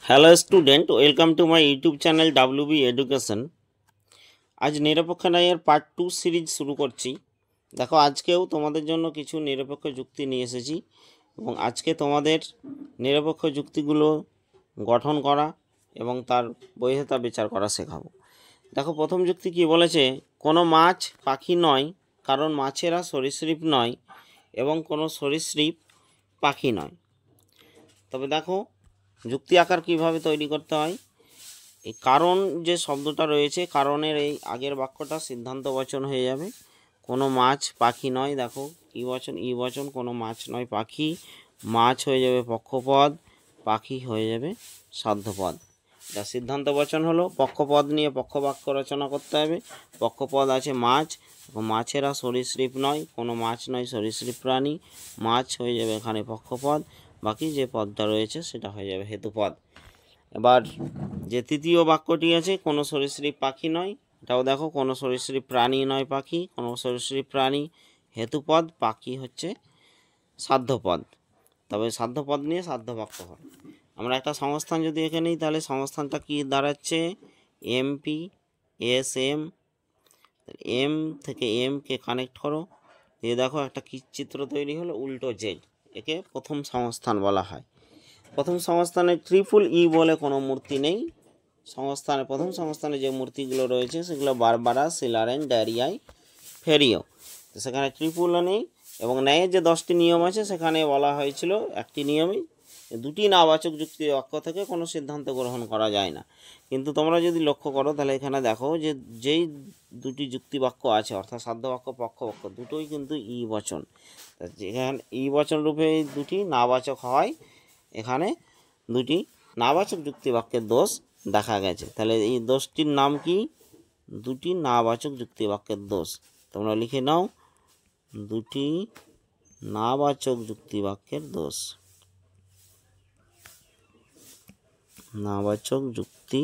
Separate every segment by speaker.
Speaker 1: Hello student, welcome to my YouTube channel WB education. আজ নিরপেক্ষ ন্যায়ের পার্ট 2 সিরিজ শুরু করছি। দেখো, আজকেও তোমাদের জন্য কিছু নিরপেক্ষ যুক্তি নিয়ে এসেছি এবং আজকে তোমাদের নিরপেক্ষ যুক্তিগুলো গঠন করা এবং তার বৈধতা বিচার করা শেখাবো। দেখো, প্রথম যুক্তি কি বলেছে, কোনো মাছ পাখি নয় কারণ মাছেরা সরীসৃপ নয় এবং কোনো সরীসৃপ পাখি নয়। তবে দেখো, যুক্তি আকার কিভাবে তৈরি করতে হয়। এই কারণ যে শব্দটা রয়েছে, কারণের এই আগের বাক্যটা সিদ্ধান্তবচন হয়ে যাবে। কোনো মাছ পাখি নয়, দেখো ই বচন কোনো মাছ নয় পাখি, মাছ হয়ে যাবে পক্ষপদ, পাখি হয়ে যাবে সাধ্যপদ। এটা সিদ্ধান্তবচন হলো। পক্ষপদ নিয়ে পক্ষবাক্য রচনা করতে হবে। পক্ষপদ আছে মাছ, মাছেরা সরীসৃপ নয়, কোনো মাছ নয় সরীসৃপ প্রাণী, মাছ হয়ে যাবে এখানে পক্ষপদ, বাকি যে পদটা রয়েছে সেটা হয়ে যাবে হেতুপদ। এবার যে তৃতীয় বাক্যটি আছে, কোনো সরীসৃপ পাখি নয়, এটাও দেখো কোনো সরীসৃপ প্রাণী নয় পাখি, কোনো সরীসৃপ প্রাণী হেতুপদ, পাখি হচ্ছে সাধ্যপদ। তবে সাধ্যপদ নিয়ে সাধ্য বাক্য হয়। আমরা একটা সংস্থান যদি এখানে নিই, তাহলে সংস্থানটা কি দাঁড়াচ্ছে, এমপি এস এম। এম থেকে এমকে কানেক্ট করো, দিয়ে দেখো একটা কি চিত্র তৈরি হলো, উল্টো জেড। একে প্রথম সংস্থান বলা হয়। প্রথম সংস্থানে ট্রিপল ই বলে কোনো মূর্তি নেই। প্রথম সংস্থানে যে মূর্তিগুলো রয়েছে সেগুলো বারবারা, সিলারেন, ডায়রিয়াই, ফেরিও। তো সেখানে ট্রিপুলও নেই। এবং ন্যায়ের যে 10টি নিয়ম আছে সেখানে বলা হয়েছিল একটি নিয়মে দুটি নাবাচক যুক্তি বাক্য থেকে কোনো সিদ্ধান্ত গ্রহণ করা যায় না। কিন্তু তোমরা যদি লক্ষ্য করো তাহলে এখানে দেখো যে যেই দুটি যুক্তি বাক্য আছে, অর্থাৎ সাধ্য বাক্য পক্ষবাক্য, দুটোই কিন্তু ই বচন। যেখানে ই বচন রূপে দুটি নাবাচক হয়, এখানে দুটি নাবাচক যুক্তি বাক্যের দোষ দেখা গেছে। তাহলে এই দোষটির নাম কি, দুটি নাবাচক যুক্তি বাক্যের দোষ। তোমরা লিখে নাও, দুটি নাবাচক যুক্তি বাক্যের দোষ। নাবাচক যুক্তি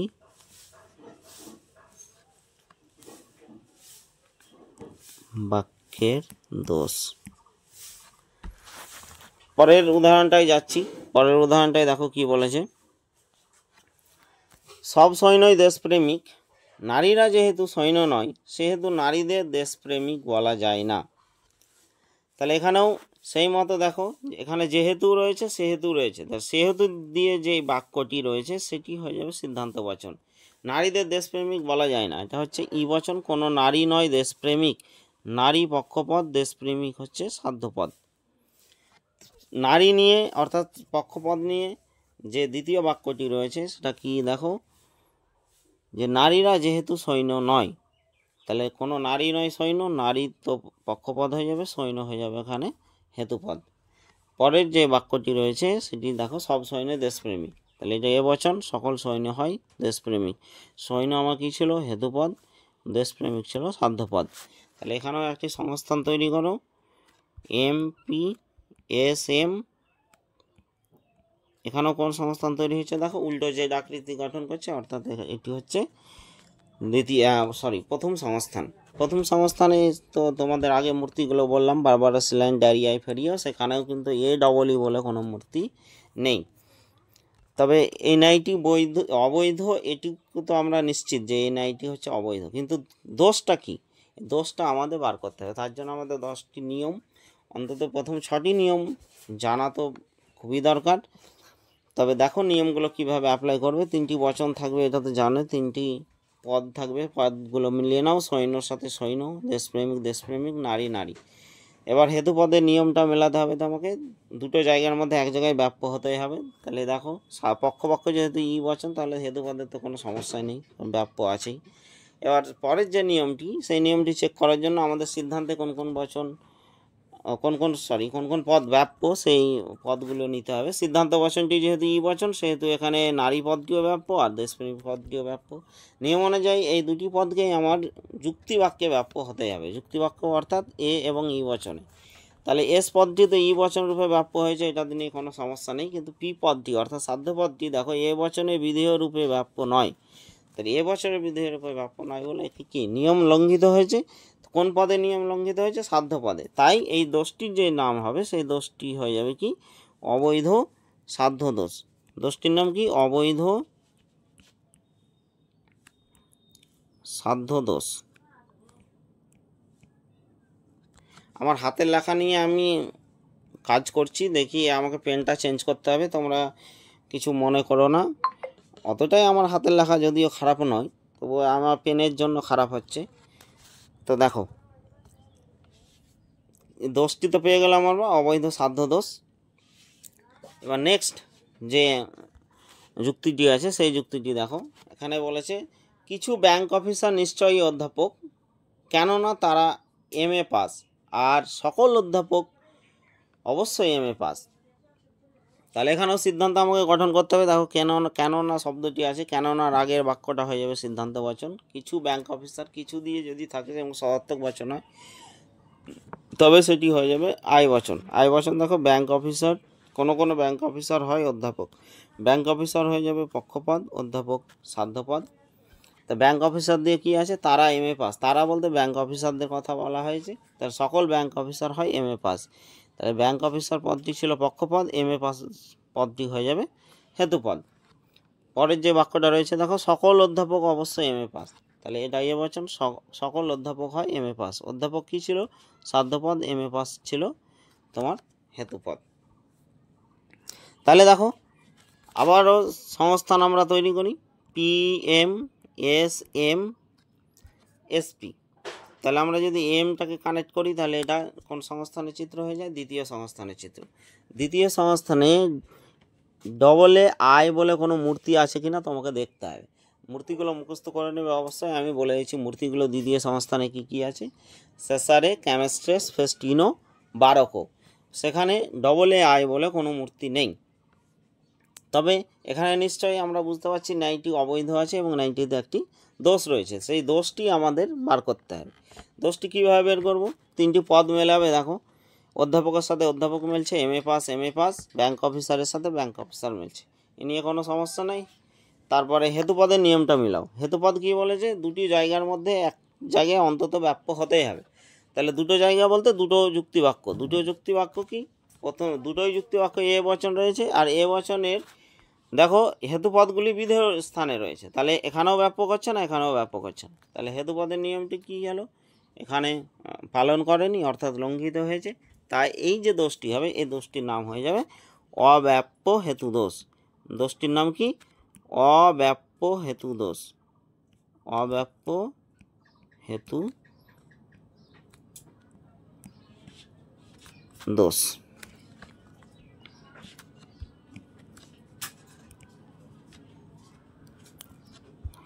Speaker 1: বাক্যের দোষ। পরের উদাহরণটায় যাচ্ছি। পরের উদাহরণটায় দেখো কি বলেছে, সব সৈন্যই দেশপ্রেমিক, নারীরা যেহেতু সৈন্য নয় সেহেতু নারীদের দেশপ্রেমিক বলা যায় না। তাহলে এখানেও সেই মতো দেখো, এখানে যেহেতু রয়েছে সেহেতু রয়েছে, সেহেতু দিয়ে যে বাক্যটি রয়েছে সেটি হয়ে যাবে সিদ্ধান্ত বচন। নারীদের দেশপ্রেমিক বলা যায় না, এটা হচ্ছে ই বচন। কোনো নারী নয় দেশপ্রেমিক, নারী পক্ষপদ, দেশপ্রেমিক হচ্ছে সাধ্যপদ। নারী নিয়ে অর্থাৎ পক্ষপদ নিয়ে যে দ্বিতীয় বাক্যটি রয়েছে সেটা কি দেখো, যে নারীরা যেহেতু সৈন্য নয়, তাহলে কোনো নারী নয় সৈন্য, নারী তো পক্ষপদ হয়ে যাবে, সৈন্য হয়ে যাবে এখানে হেতুপদ। পরের যে বাক্যটি রয়েছে সেটি দেখো, সব সৈন্য দেশপ্রেমিক, তাহলে এটা এ বচন, সকল সৈন্য হয় দেশপ্রেমিক। সৈন্য আমার কী ছিল, হেতুপদ, দেশপ্রেমিক ছিল সাধ্যপদ। তাহলে এখানেও একটি সংস্থান তৈরি করো, এমপি এস এম। এখানেও কোন সংস্থান তৈরি হচ্ছে দেখো, উল্টো যে আকৃতি গঠন করছে, অর্থাৎ এটি হচ্ছে প্রথম সংস্থান। প্রথম সংস্থানে তো তোমাদের আগে মূর্তিগুলো বললাম, বারবারা, সিলাইন, ডায়রিয়াই, ফেরিও, সেখানেও কিন্তু এ ডবল ই বলে কোনো মূর্তি নেই। তবে এই ন্যায়টি অবৈধ, এটুকু তো আমরা নিশ্চিত যে এই ন্যায়টি হচ্ছে অবৈধ। কিন্তু দোষটা কি, দোষটা আমাদের বার করতে হবে। তার জন্য আমাদের 10টি নিয়ম, অন্তত প্রথম 6টি নিয়ম জানা তো খুবই দরকার। তবে দেখো নিয়মগুলো কিভাবে অ্যাপ্লাই করবে। 3টি বচন থাকবে, এটা তো জানো। 3টি পদ থাকবে, পদগুলো মিলিয়ে নাও, সৈন্যর সাথে সৈন্য, দেশপ্রেমিক দেশপ্রেমিক, নারী নারী। এবার হেতু পদের নিয়মটা মেলাতে হবে তোমাকে, দুটো জায়গার মধ্যে এক জায়গায় ব্যাপ্য হতেই হবে। তাহলে দেখো, পক্ষ যেহেতু ই বচন, তাহলে হেতু পদের তো কোনো সমস্যাই নেই, ব্যাপ্য আছেই। এবার পরের যে নিয়মটি, সেই নিয়মটি চেক করার জন্য আমাদের সিদ্ধান্তে কোন কোন পদ ব্যাপ্য সেই পদগুলো নিতে হবে। সিদ্ধান্ত বচনটি যেহেতু ই বচন, সেহেতু এখানে নারী পদটিও ব্যাপ্য আর দেশপ্রেমিক পদটিও ব্যাপ্য। নিয়ম অনুযায়ী এই দুটি পদকেই আমার যুক্তিবাক্যে ব্যাপ্য হতে হবে। যুক্তিবাক্য অর্থাৎ এ এবং ই বচনে। তাহলে এস পদটি তো ই বচন রূপে ব্যাপ্য হয়েছে, এটা নিয়ে কোনো সমস্যা নেই। কিন্তু পি পদটি অর্থাৎ সাধ্য পদটি দেখো এ বচনে বিধেয় রূপে ব্যাপ্য নয়। তাহলে এ বছরের বিধেয়ের উপর ব্যাপ্য নয় বলে এটি কি নিয়ম লঙ্ঘিত হয়েছে। কোন পদে নিয়ম লঙ্ঘিত হয়েছে, সাধ্য পদে। তাই এই দোষটির যে নাম হবে সেই দোষটি হয়ে যাবে কি, অবৈধ সাধ্য দোষ দোষটির নাম কি? অবৈধ সাধ্য দোষ। আমার হাতের লেখা নিয়ে আমি কাজ করছি, দেখি আমাকে পেনটা চেঞ্জ করতে হবে, তোমরা কিছু মনে করো না। অতটাই আমার হাতের লেখা যদিও খারাপ নয়, তবু আমার পেনের জন্য খারাপ হচ্ছে। তো দেখো, দোষটি তো পেয়ে গেলাম আমরা, অবৈধ সাধ্য দোষ। এবার নেক্সট যে যুক্তিটি আছে সেই যুক্তিটি দেখো। এখানে বলেছে কিছু ব্যাংক অফিসার নিশ্চয়ই অধ্যাপক, কেননা তারা MA পাস, আর সকল অধ্যাপক অবশ্যই MA পাস। তাহলে এখানেও সিদ্ধান্ত আমাকে গঠন করতে হবে। দেখো, কেননা শব্দটি আছে, কেননার আগের বাক্যটা হয়ে যাবে সিদ্ধান্ত বচন। কিছু ব্যাংক অফিসার, কিছু দিয়ে যদি থাকে এবং সদর্থক বচন হয় তবে সেটি হয়ে যাবে আই বচন। আই বচন দেখো, ব্যাংক অফিসার, কোনো কোনো ব্যাংক অফিসার হয় অধ্যাপক, ব্যাংক অফিসার হয়ে যাবে পক্ষপদ, অধ্যাপক সাধ্যপদ। তো ব্যাংক অফিসার দিয়ে কি আছে? তারা MA পাস। তারা বলতে ব্যাংক অফিসারদের কথা বলা হয়েছে, তার সকল ব্যাংক অফিসার হয় MA পাস। তাহলে ব্যাংক অফিসার পদটি ছিল পক্ষপদ, MA পাস পদটি হয়ে যাবে হেতুপদ। পরের যে বাক্যটা রয়েছে দেখো, সকল অধ্যাপক অবশ্যই MA পাস। তাহলে এটা এ বচন, সকল অধ্যাপক হয় MA পাস। অধ্যাপক কী ছিল? সাধ্যপদ, MA পাস ছিল তোমার হেতুপদ। তাহলে দেখো, আবারও সংস্থান আমরা তৈরি করি, PMSMSP। তাহলে আমরা যদি এমটাকে কানেক্ট করি তাহলে এটা কোন সংস্থানের চিত্র হয়ে যায়? দ্বিতীয় সংস্থানের চিত্র। দ্বিতীয় সংস্থানে AI বলে কোনো মূর্তি আছে কিনা তোমাকে দেখতে হবে। মূর্তিগুলো মুখস্থ করে নেবে অবশ্যই। আমি বলে দিচ্ছি মূর্তিগুলো দ্বিতীয় সংস্থানে কি কি আছে। সেসারে, ক্যামেস্ট্রেস, ফেস্টিনো, বারোকো। সেখানে AI বলে কোনো মূর্তি নেই। তবে এখানে নিশ্চয়ই আমরা বুঝতে পারছি 90 অবৈধ আছে এবং 90তে একটি দোষ রয়েছে। সেই দোষটি আমাদের বার করতে হবে। দোষটি কীভাবে বের করব? তিনটি পদ মেলাবে। দেখো, অধ্যাপকের সাথে অধ্যাপক মিলছে, MA পাস, ব্যাংক অফিসারের সাথে ব্যাংক অফিসার মিলছে, এ নিয়ে কোনো সমস্যা নেই। তারপরে হেতুপদের নিয়মটা মিলাও। হেতুপদ কী বলেছে? দুটি জায়গার মধ্যে এক জায়গায় অন্তত ব্যাপ্য হতেই হবে। তাহলে দুটো জায়গা বলতে দুটো যুক্তিবাক্য। দুটো যুক্তিবাক্য কি? প্রথম দুটোই যুক্তিবাক্য এ বচন রয়েছে, আর এ বচনের দেখো হেতুপদগুলি বিধেয় স্থানে রয়েছে। তাহলে এখানেও ব্যাপক হচ্ছে না, এখানেও ব্যাপক হচ্ছে না। তাহলে হেতুপদের নিয়মটি কী গেল? এখানে পালন করেনি, অর্থাৎ লঙ্ঘিত হয়েছে। তাই এই যে দোষটি হবে, এই দোষটির নাম হয়ে যাবে অব্যাপ্য হেতু দোষ। দোষটির নাম কি? অব্যাপ্য হেতু দোষ। অব্যাপ্য হেতু দোষ।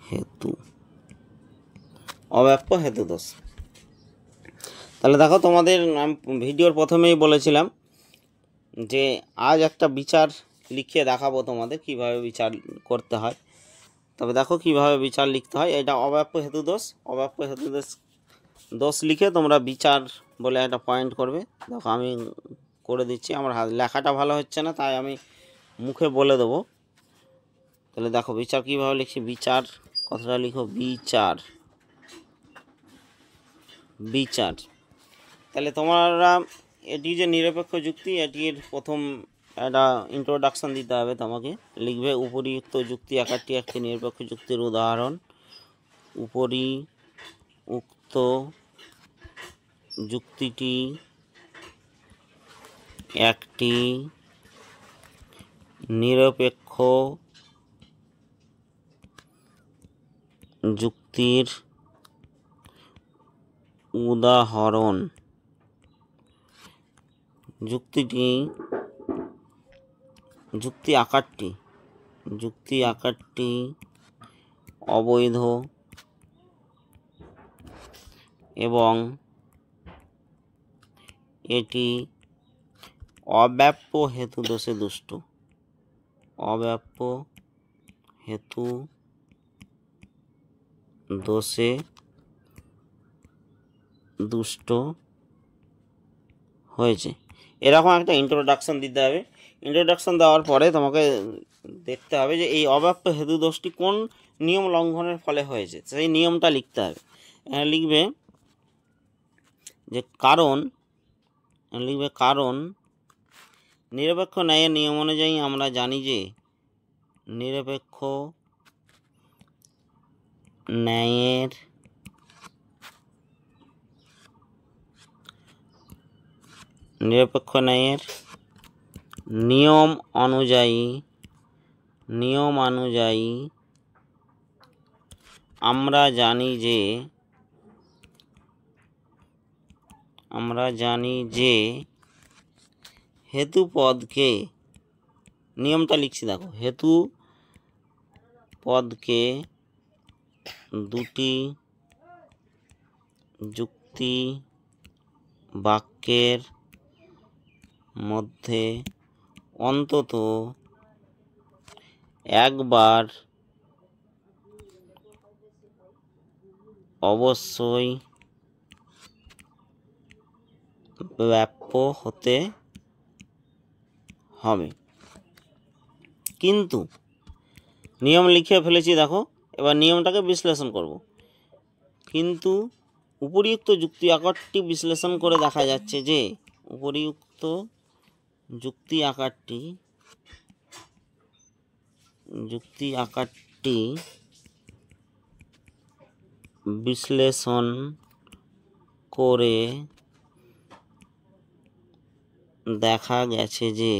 Speaker 1: হেতু, অব্যাপ্য হেতু দোষ। তাহলে দেখো, তোমাদের ভিডিওর প্রথমেই বলেছিলাম যে আজ একটা বিচার লিখিয়ে দেখাবো তোমাদের কিভাবে বিচার করতে হয়। তবে দেখো কিভাবে বিচার লিখতে হয়। এটা অব্যাপ্য হেতু দোষ। অব্যাপ্য হেতু দোষ লিখে তোমরা বিচার বলে একটা পয়েন্ট করবে। দেখো আমি করে দিচ্ছি, আমার লেখাটা ভালো হচ্ছে না, তাই আমি মুখে বলে দেবো। তাহলে দেখো বিচার কীভাবে লিখছি। বিচার কথাটা লিখো, বিচার, বিচার। তাহলে তোমরা এটি যে নিরপেক্ষ যুক্তি, এটির প্রথম একটা ইন্ট্রোডাকশন দিতে হবে তোমাকে। লিখবে, উপরিউক্ত যুক্তি একাটি একটি নিরপেক্ষ যুক্তির উদাহরণ। উপরিউক্ত যুক্তিটি একটি নিরপেক্ষ যুক্তির উদাহরণ। যুক্তি আকারটি অবৈধ এবং এটি অব্যাপ্য হেতু দোষে দুষ্ট। অব্যাপ্য হেতু দোষে দুষ্ট হয়েছে। এরকম একটা ইন্ট্রোডাকশন দিতে হবে। ইন্ট্রোডাকশন দেওয়ার পরে তোমাকে দেখতে হবে যে এই অব্যাপ্য হেতু দোষটি কোন নিয়ম লঙ্ঘনের ফলে হয়েছে, সেই নিয়মটা লিখতে হবে। লিখবে যে কারণ নিরপেক্ষ ন্যায়ের নিয়ম অনুযায়ী আমরা জানি যে নিরপেক্ষ ন্যায়ের নিয়ম অনুযায়ী আমরা জানি যে হেতু পদকে, নিয়মটা লিখছি দেখো, হেতু পদকে দুটি যুক্তি বাক্যের মধ্যে অন্তত একবার অবশ্যই ব্যাপ্য হতে হবে। কিন্তু নিয়ম লিখে ফেলেছি দেখো, এবার নিয়মটাকে বিশ্লেষণ করব। কিন্তু উপরিউক্ত যুক্তি আকারটি বিশ্লেষণ করে দেখা যাচ্ছে যে উপরিউক্ত যুক্তি আকারটি বিশ্লেষণ করে দেখা গেছে যে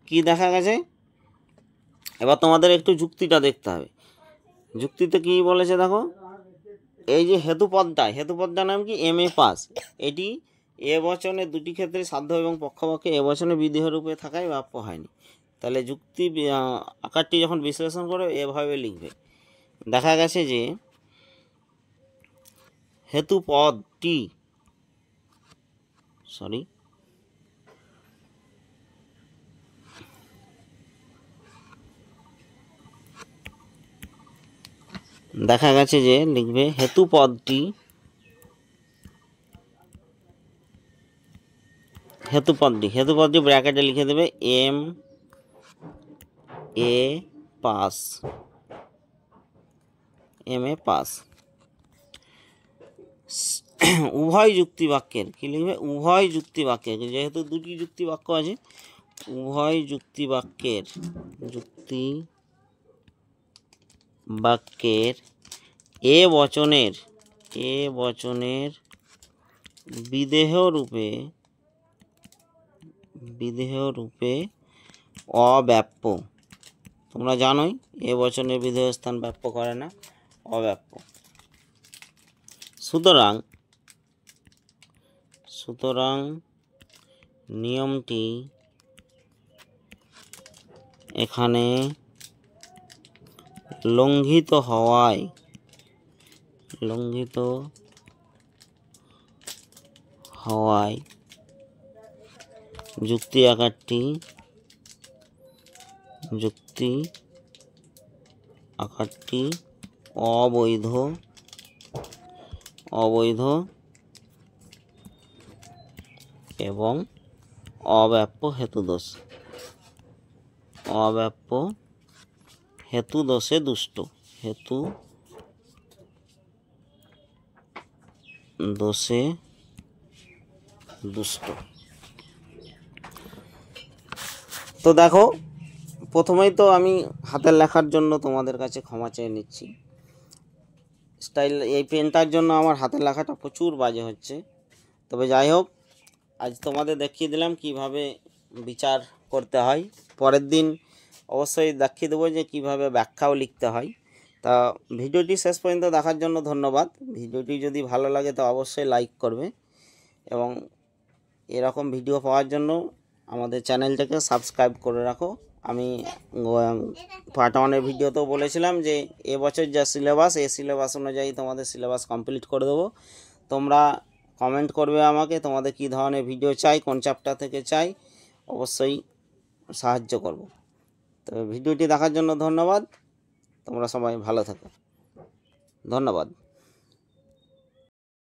Speaker 1: কি দেখা গেছে, এবার তোমাদের একটু যুক্তিটা দেখতে হবে। যুক্তিতে কি বলেছে দেখো, এই যে হেতুপদটার নাম কি, এম এ পাস। এটি এ বচনে দুটি ক্ষেত্রে সাধ্য এবং পক্ষপক্ষে এ বচনে বিদেহ রূপে থাকায় ব্যাপ্য হয়নি। তাহলে যুক্তি আকারটি যখন বিশ্লেষণ করে এভাবে লিখবে, দেখা গেছে যে হেতুপদটি দেখা গেছে যে লিখবে হেতুপদটি ব্র্যাকেটে লিখে দেবে এম এ পাস উভয় যুক্তি বাক্যের, কি লিখবে, উভয় যুক্তি বাক্যের, যেহেতু দুটি যুক্তি বাক্য আছে, উভয় যুক্তি বাক্যের এ বচনের বিদেহ রূপে অব্যাপ্য। তোমরা জানোই এ বচনের বিদেহ স্থান ব্যাপ্য করে না, অব্যাপ্য। সুতরাং নিয়মটি এখানে লঙ্ঘিত হওয়ায় যুক্তি আকারটি অবৈধ এবং অব্যাপ্য হেতুদোষে দুষ্ট। তো দেখো, প্রথমেই তো আমি হাতের লেখার জন্য তোমাদের কাছে ক্ষমা চেয়ে নিচ্ছি। এই পেনটার জন্য আমার হাতের লেখাটা প্রচুর বাজে হচ্ছে। তবে যাই হোক, আজ তোমাদের দেখিয়ে দিলাম কিভাবে বিচার করতে হয়। পরের দিন অবশ্যই দেখিয়ে দেবো যে কিভাবে ব্যাখ্যাও লিখতে হয়। তা ভিডিওটি শেষ পর্যন্ত দেখার জন্য ধন্যবাদ। ভিডিওটি যদি ভালো লাগে তো অবশ্যই লাইক করবে, এবং এরকম ভিডিও পাওয়ার জন্য আমাদের চ্যানেলটাকে সাবস্ক্রাইব করে রাখো। আমি পার্ট 1-এর ভিডিওতেও বলেছিলাম যে এবছর যা সিলেবাস, এই সিলেবাস অনুযায়ী তোমাদের সিলেবাস কমপ্লিট করে দেবো। তোমরা কমেন্ট করবে আমাকে তোমাদের কী ধরনের ভিডিও চাই, কোন চ্যাপ্টার থেকে চাই, অবশ্যই সাহায্য করব। তো ভিডিওটি দেখার জন্য ধন্যবাদ। তোমরা সবাই ভালো থাকো, ধন্যবাদ।